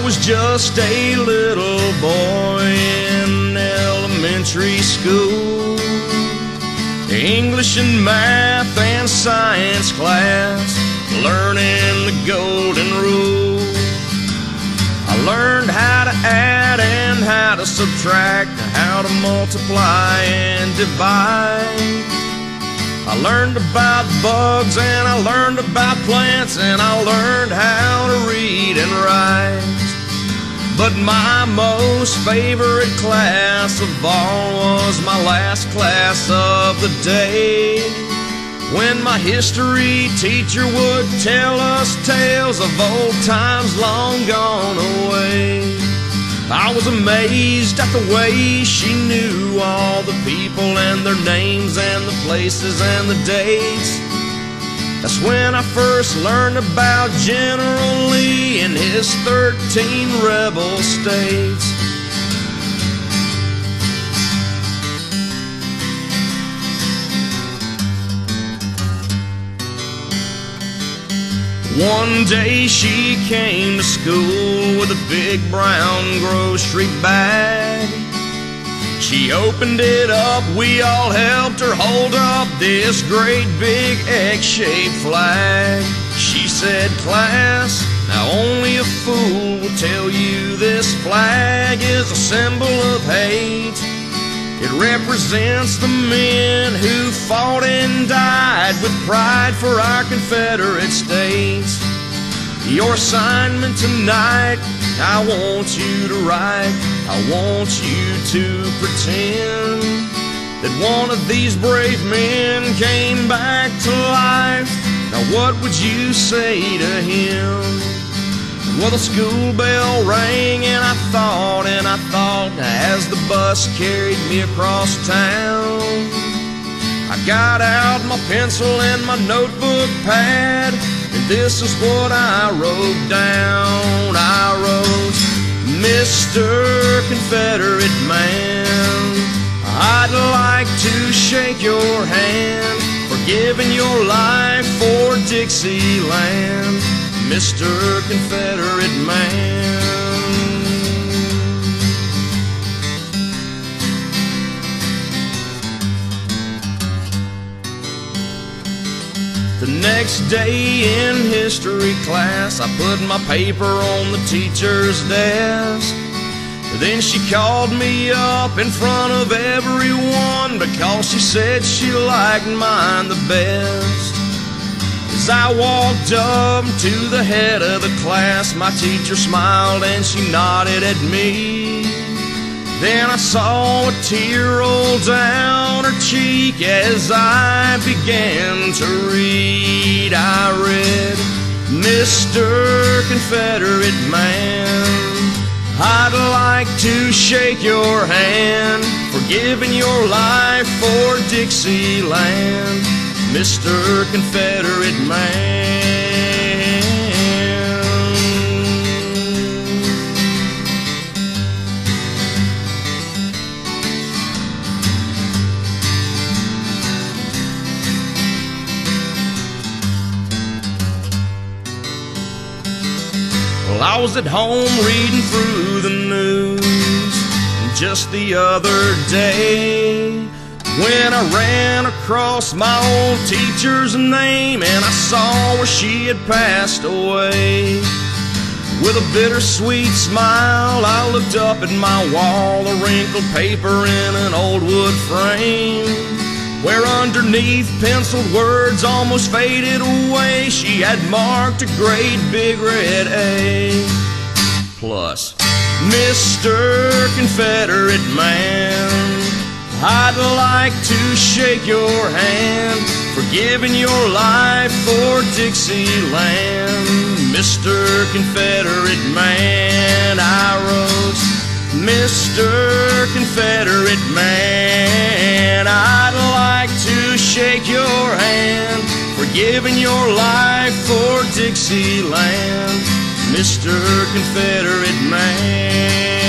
was just a little boy in elementary school. English and math and science class, learning the golden rule. I learned how to add and how to subtract, how to multiply and divide. I learned about bugs and I learned about plants, and I learned how to read and write. But my most favorite class of all was my last class of the day, when my history teacher would tell us tales of old times long gone away. I was amazed at the way she knew all the people and their names and the places and the dates. That's when I first learned about General Lee and his 13 rebel states. One day she came to school with a big brown grocery bag. She opened it up, we all helped her hold up this great big egg-shaped flag. She said, "Class, now only a fool will tell you this flag is a symbol of hate. It represents the men who fought and died with pride for our Confederate States. Your assignment tonight, I want you to write, I want you to pretend that one of these brave men came back to life. Now what would you say to him?" Well, the school bell rang and I thought as the bus carried me across town. I got out my pencil and my notebook pad, and this is what I wrote down. I wrote, "Mr. Confederate Man, I'd like to shake your hand for giving your life for Dixieland, Mr. Confederate Man." The next day in history class, I put my paper on the teacher's desk. Then she called me up in front of everyone because she said she liked mine the best. As I walked up to the head of the class, my teacher smiled and she nodded at me. Then I saw a tear roll down her cheek as I began to read. I read, "Mr. Confederate Man, I'd like to shake your hand for giving your life for Dixieland, Mr. Confederate Man." Well, I was at home reading through the news just the other day when I ran across my old teacher's name, and I saw where she had passed away. With a bittersweet smile, I looked up at my wall, a wrinkled paper in an old wood frame, where underneath penciled words almost faded away, she had marked a great big red A. Plus, "Mr. Confederate Man, I'd like to shake your hand for giving your life for Dixieland, Mr. Confederate Man." I wrote, "Mr. Confederate Man, I'd like to shake your hand for giving your life for Dixieland, Mr. Confederate Man."